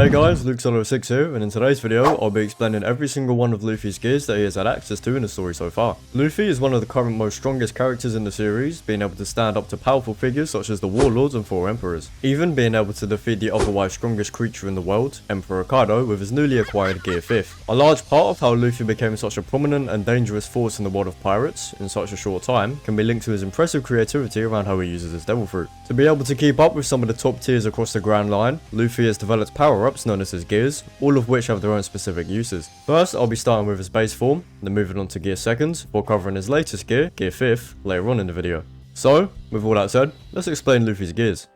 Hey guys, Luke6 here, and in today's video, I'll be explaining every single one of Luffy's gears that he has had access to in the story so far. Luffy is one of the current most strongest characters in the series, being able to stand up to powerful figures such as the Warlords and 4 Emperors, even being able to defeat the otherwise strongest creature in the world, Emperor Kaido, with his newly acquired Gear 5th. A large part of how Luffy became such a prominent and dangerous force in the world of pirates in such a short time can be linked to his impressive creativity around how he uses his Devil Fruit. To be able to keep up with some of the top tiers across the Grand Line, Luffy has developed power-ups known as his gears, all of which have their own specific uses. First, I'll be starting with his base form, then moving on to Gear 2nd, before covering his latest gear, Gear 5th, later on in the video. So, with all that said, let's explain Luffy's gears.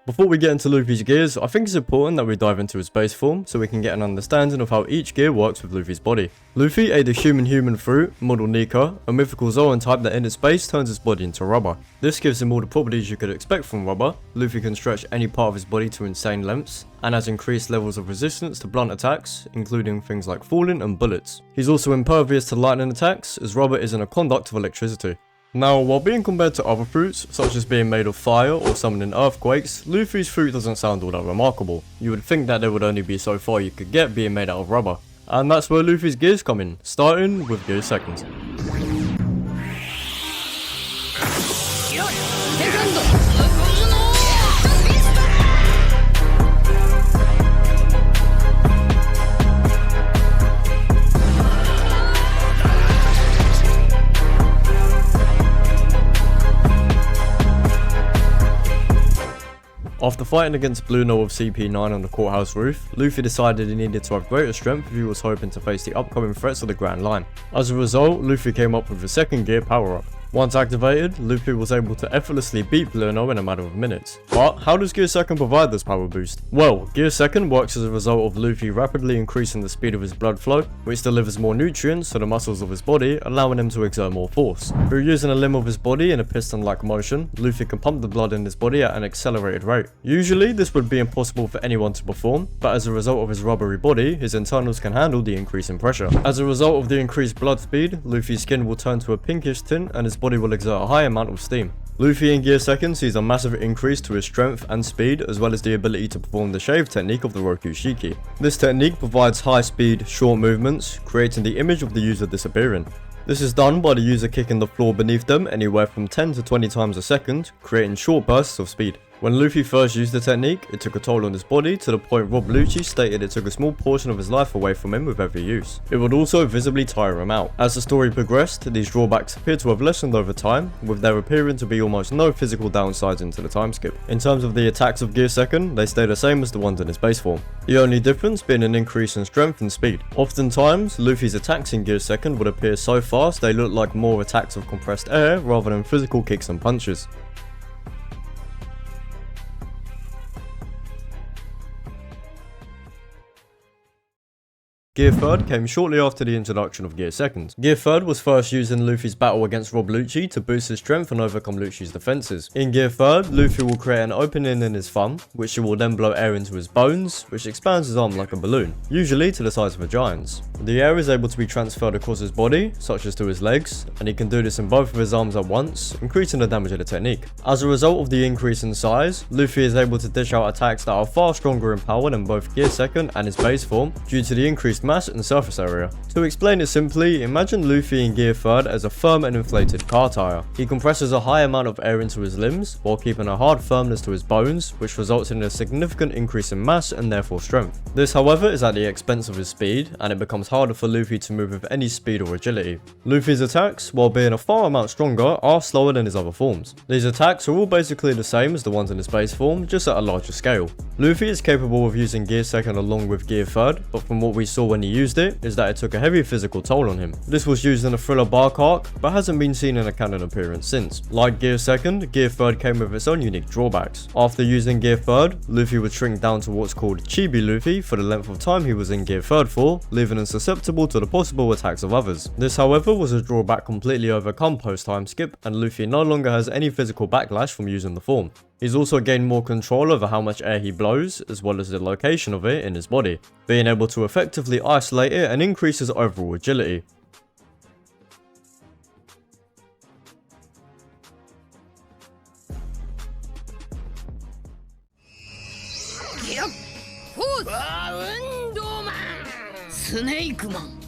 Before we get into Luffy's gears, I think it's important that we dive into his base form so we can get an understanding of how each gear works with Luffy's body. Luffy ate a human fruit, model Nika, a mythical Zoan type that in its base turns his body into rubber. This gives him all the properties you could expect from rubber. Luffy can stretch any part of his body to insane lengths, and has increased levels of resistance to blunt attacks, including things like falling and bullets. He's also impervious to lightning attacks, as rubber isn't a conduct of electricity. Now, while being compared to other fruits, such as being made of fire or summoning earthquakes, Luffy's fruit doesn't sound all that remarkable. You would think that there would only be so far you could get being made out of rubber. And that's where Luffy's gears come in, starting with Gear 2nd. After fighting against Blue Note with CP9 on the courthouse roof, Luffy decided he needed to have greater strength if he was hoping to face the upcoming threats of the Grand Line. As a result, Luffy came up with his second gear power-up. Once activated, Luffy was able to effortlessly beat Blue Note in a matter of minutes. But how does Gear 2nd provide this power boost? Well, Gear 2nd works as a result of Luffy rapidly increasing the speed of his blood flow, which delivers more nutrients to the muscles of his body, allowing him to exert more force. Through using a limb of his body in a piston-like motion, Luffy can pump the blood in his body at an accelerated rate. Usually, this would be impossible for anyone to perform, but as a result of his rubbery body, his internals can handle the increase in pressure. As a result of the increased blood speed, Luffy's skin will turn to a pinkish tint and his body will exert a high amount of steam. Luffy in Gear 2nd sees a massive increase to his strength and speed, as well as the ability to perform the shave technique of the Roku Shiki. This technique provides high speed, short movements, creating the image of the user disappearing. This is done by the user kicking the floor beneath them anywhere from 10 to 20 times a second, creating short bursts of speed. When Luffy first used the technique, it took a toll on his body to the point Rob Lucci stated it took a small portion of his life away from him with every use. It would also visibly tire him out. As the story progressed, these drawbacks appear to have lessened over time, with there appearing to be almost no physical downsides into the time skip. In terms of the attacks of Gear 2nd, they stay the same as the ones in his base form, the only difference being an increase in strength and speed. Oftentimes, Luffy's attacks in Gear 2nd would appear so fast they look like more attacks of compressed air rather than physical kicks and punches. Gear 3rd came shortly after the introduction of Gear 2nd. Gear 3rd was first used in Luffy's battle against Rob Lucci to boost his strength and overcome Lucci's defenses. In Gear 3rd, Luffy will create an opening in his thumb, which he will then blow air into his bones, which expands his arm like a balloon, usually to the size of a giant's. The air is able to be transferred across his body, such as to his legs, and he can do this in both of his arms at once, increasing the damage of the technique. As a result of the increase in size, Luffy is able to dish out attacks that are far stronger in power than both Gear 2nd and his base form, due to the increased mass and surface area. To explain it simply, imagine Luffy in Gear 3rd as a firm and inflated car tire. He compresses a high amount of air into his limbs, while keeping a hard firmness to his bones, which results in a significant increase in mass and therefore strength. This, however, is at the expense of his speed, and it becomes harder for Luffy to move with any speed or agility. Luffy's attacks, while being a far amount stronger, are slower than his other forms. These attacks are all basically the same as the ones in his base form, just at a larger scale. Luffy is capable of using Gear 2nd along with Gear 3rd, but from what we saw when he used it, is that it took a heavy physical toll on him. This was used in a Thriller Bark arc, but hasn't been seen in a canon appearance since. Like Gear 2nd, Gear 3rd came with its own unique drawbacks. After using Gear 3rd, Luffy would shrink down to what's called Chibi Luffy for the length of time he was in Gear 3rd for, leaving him susceptible to the possible attacks of others. This, however, was a drawback completely overcome post-time skip, and Luffy no longer has any physical backlash from using the form. He's also gained more control over how much air he blows, as well as the location of it in his body, being able to effectively isolate it and increase his overall agility. やっフォース運動マンスネークマン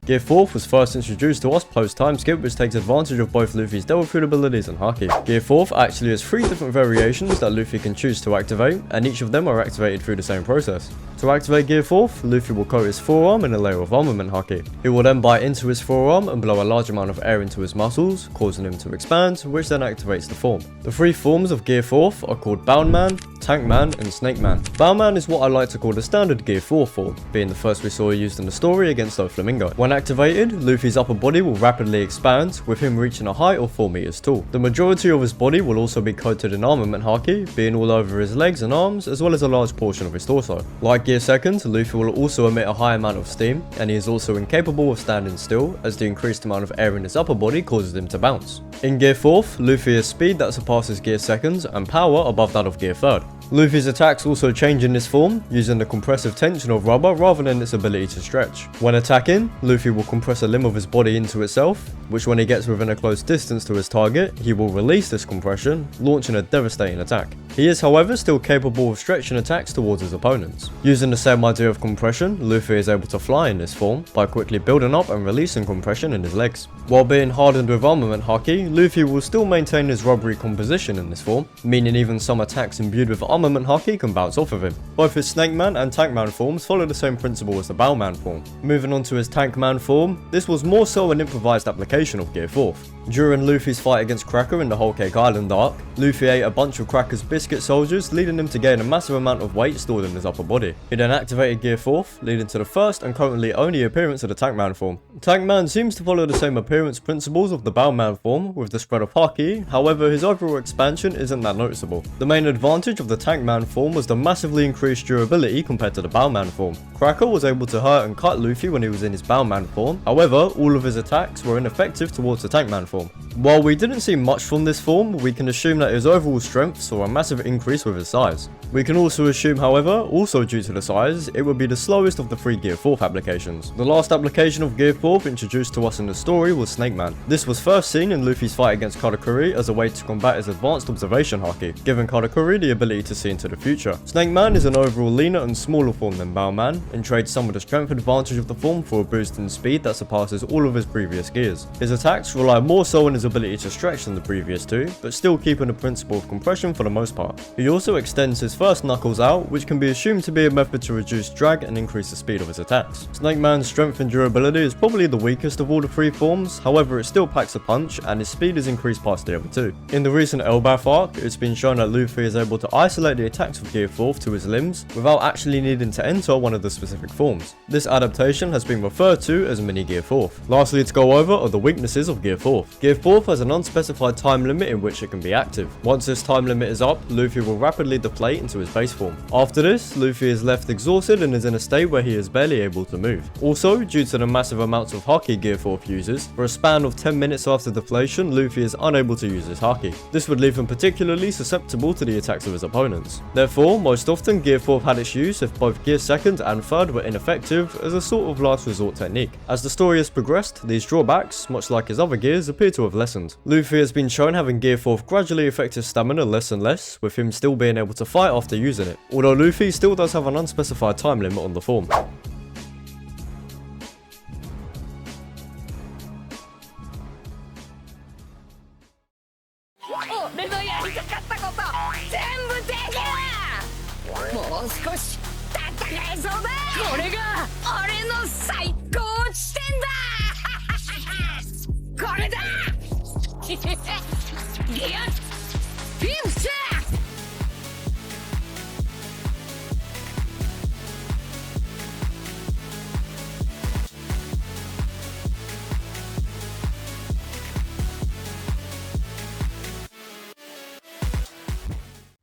Gear 4th was first introduced to us post time skip, which takes advantage of both Luffy's Devil Fruit abilities and Haki. Gear 4th actually has 3 different variations that Luffy can choose to activate, and each of them are activated through the same process. To activate Gear 4th, Luffy will coat his forearm in a layer of armament Haki. He will then bite into his forearm and blow a large amount of air into his muscles, causing him to expand, which then activates the form. The 3 forms of Gear 4th are called Bound Man, Tank Man, and Snake Man. Bound Man is what I like to call the standard Gear 4 form, being the first we saw used in the story against Doflamingo. When activated, Luffy's upper body will rapidly expand, with him reaching a height of 4 meters tall. The majority of his body will also be coated in armament Haki, being all over his legs and arms, as well as a large portion of his torso. Like Gear 2nd, Luffy will also emit a high amount of steam, and he is also incapable of standing still, as the increased amount of air in his upper body causes him to bounce. In Gear 4th, Luffy has speed that surpasses Gear 2nd's and power above that of Gear 3rd. Luffy's attacks also change in this form, using the compressive tension of rubber rather than its ability to stretch. When attacking, Luffy will compress a limb of his body into itself, which when he gets within a close distance to his target, he will release this compression, launching a devastating attack. He is however still capable of stretching attacks towards his opponents. Using the same idea of compression, Luffy is able to fly in this form by quickly building up and releasing compression in his legs. While being hardened with armament Haki, Luffy will still maintain his rubbery composition in this form, meaning even some attacks imbued with armament Haki can bounce off of him. Both his Snake Man and Tank Man forms follow the same principle as the Bow Man form. Moving on to his Tank Man form, this was more so an improvised application of Gear 4th. During Luffy's fight against Cracker in the Whole Cake Island arc, Luffy ate a bunch of Cracker's biscuit soldiers, leading him to gain a massive amount of weight stored in his upper body. He then activated Gear 4th, leading to the first and currently only appearance of the Tank Man form. Tank Man seems to follow the same appearance principles of the Bow Man form, with the spread of Haki, however his overall expansion isn't that noticeable. The main advantage of the Tank Man form was the massively increased durability compared to the Bow Man form. Cracker was able to hurt and cut Luffy when he was in his Bow Man form, however all of his attacks were ineffective towards the Tank Man form. While we didn't see much from this form, we can assume that his overall strength saw a massive increase with his size. We can also assume, however, also due to the size, it would be the slowest of the 3 Gear 4th applications. The last application of Gear 4th introduced to us in the story was Snake Man. This was first seen in Luffy's fight against Katakuri as a way to combat his advanced observation Haki, giving Katakuri the ability to see into the future. Snake Man is an overall leaner and smaller form than Bow Man, and trades some of the strength advantage of the form for a boost in speed that surpasses all of his previous gears. His attacks rely more so on his ability to stretch than the previous 2, but still keeping the principle of compression for the most part. He also extends his first knuckles out, which can be assumed to be a method to reduce drag and increase the speed of his attacks. Snake Man's strength and durability is probably the weakest of all the 3 forms, however it still packs a punch and his speed is increased past the other 2. In the recent Elbaf arc, it's been shown that Luffy is able to isolate the attacks of Gear 4th to his limbs without actually needing to enter one of the specific forms. This adaptation has been referred to as Mini Gear 4th. Lastly to go over are the weaknesses of Gear 4th. Gear 4th has an unspecified time limit in which it can be active. Once this time limit is up, Luffy will rapidly deflate into his base form. After this, Luffy is left exhausted and is in a state where he is barely able to move. Also, due to the massive amounts of Haki Gear 4th uses, for a span of 10 minutes after deflation, Luffy is unable to use his Haki. This would leave him particularly susceptible to the attacks of his opponents. Therefore, most often Gear 4th had its use if both Gear 2nd and 3rd were ineffective as a sort of last resort technique. As the story has progressed, these drawbacks, much like his other gears, appear to have lessened. Luffy has been shown having Gear 4th gradually affect his stamina less and less, with him still being able to fight after using it, although Luffy still does have an unspecified time limit on the form. 俺のやりたかったこと全部できる。もう少し戦えそうだ。これが俺の最高地点だ。これだ。ギアフィフス。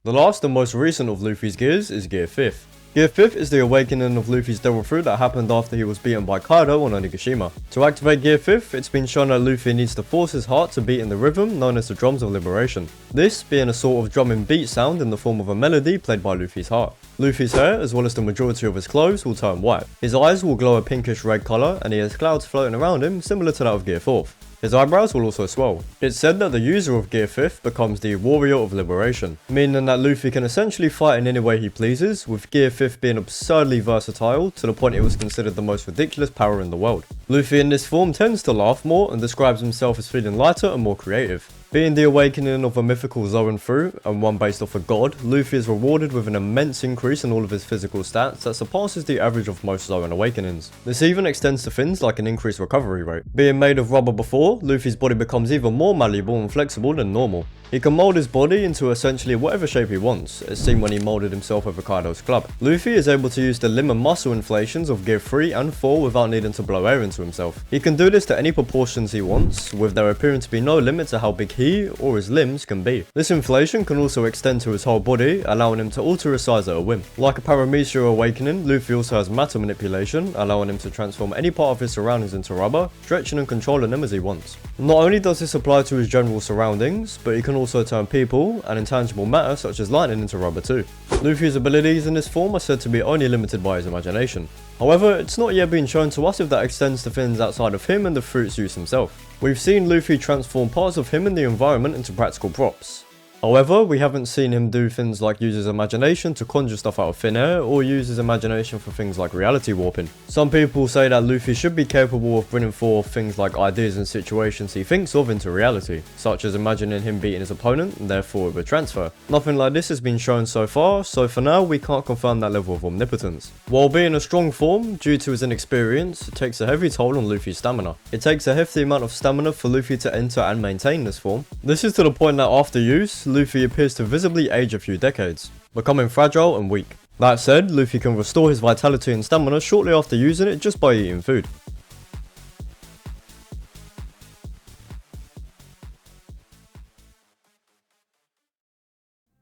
The last and most recent of Luffy's gears is Gear 5th. Gear 5th is the awakening of Luffy's devil fruit that happened after he was beaten by Kaido on Onigashima. To activate Gear 5th, it's been shown that Luffy needs to force his heart to beat in the rhythm known as the drums of liberation. This being a sort of drumming beat sound in the form of a melody played by Luffy's heart. Luffy's hair, as well as the majority of his clothes, will turn white. His eyes will glow a pinkish red colour, and he has clouds floating around him similar to that of Gear 4th. His eyebrows will also swell. It's said that the user of Gear 5th becomes the Warrior of Liberation, meaning that Luffy can essentially fight in any way he pleases, with Gear 5th being absurdly versatile to the point it was considered the most ridiculous power in the world. Luffy in this form tends to laugh more and describes himself as feeling lighter and more creative. Being the awakening of a mythical Zoan fruit, and one based off a god, Luffy is rewarded with an immense increase in all of his physical stats that surpasses the average of most Zoan awakenings. This even extends to things like an increased recovery rate. Being made of rubber before, Luffy's body becomes even more malleable and flexible than normal. He can mold his body into essentially whatever shape he wants, as seen when he molded himself over Kaido's club. Luffy is able to use the limb and muscle inflations of Gear 3 and 4 without needing to blow air into himself. He can do this to any proportions he wants, with there appearing to be no limit to how big he or his limbs can be. This inflation can also extend to his whole body, allowing him to alter his size at a whim. Like a Paramecia awakening, Luffy also has matter manipulation, allowing him to transform any part of his surroundings into rubber, stretching and controlling them as he wants. Not only does this apply to his general surroundings, but he can also turn people and intangible matter such as lightning into rubber too. Luffy's abilities in this form are said to be only limited by his imagination. However, it's not yet been shown to us if that extends to things outside of him and the fruit's use himself. We've seen Luffy transform parts of him and the environment into practical props. However, we haven't seen him do things like use his imagination to conjure stuff out of thin air, or use his imagination for things like reality warping. Some people say that Luffy should be capable of bringing forth things like ideas and situations he thinks of into reality, such as imagining him beating his opponent and therefore it would transfer. Nothing like this has been shown so far, so for now we can't confirm that level of omnipotence. While being a strong form, due to his inexperience, it takes a heavy toll on Luffy's stamina. It takes a hefty amount of stamina for Luffy to enter and maintain this form. This is to the point that after use, Luffy appears to visibly age a few decades, becoming fragile and weak. That said, Luffy can restore his vitality and stamina shortly after using it just by eating food.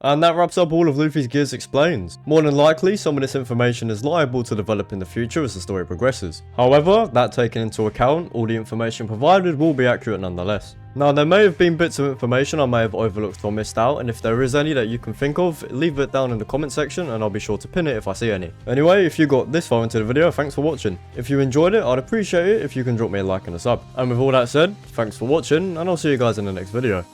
And that wraps up all of Luffy's gears explained. More than likely, some of this information is liable to develop in the future as the story progresses. However, that taken into account, all the information provided will be accurate nonetheless. Now, there may have been bits of information I may have overlooked or missed out, and if there is any that you can think of, leave it down in the comment section and I'll be sure to pin it if I see any. Anyway, if you got this far into the video, thanks for watching. If you enjoyed it, I'd appreciate it if you can drop me a like and a sub. And with all that said, thanks for watching, and I'll see you guys in the next video.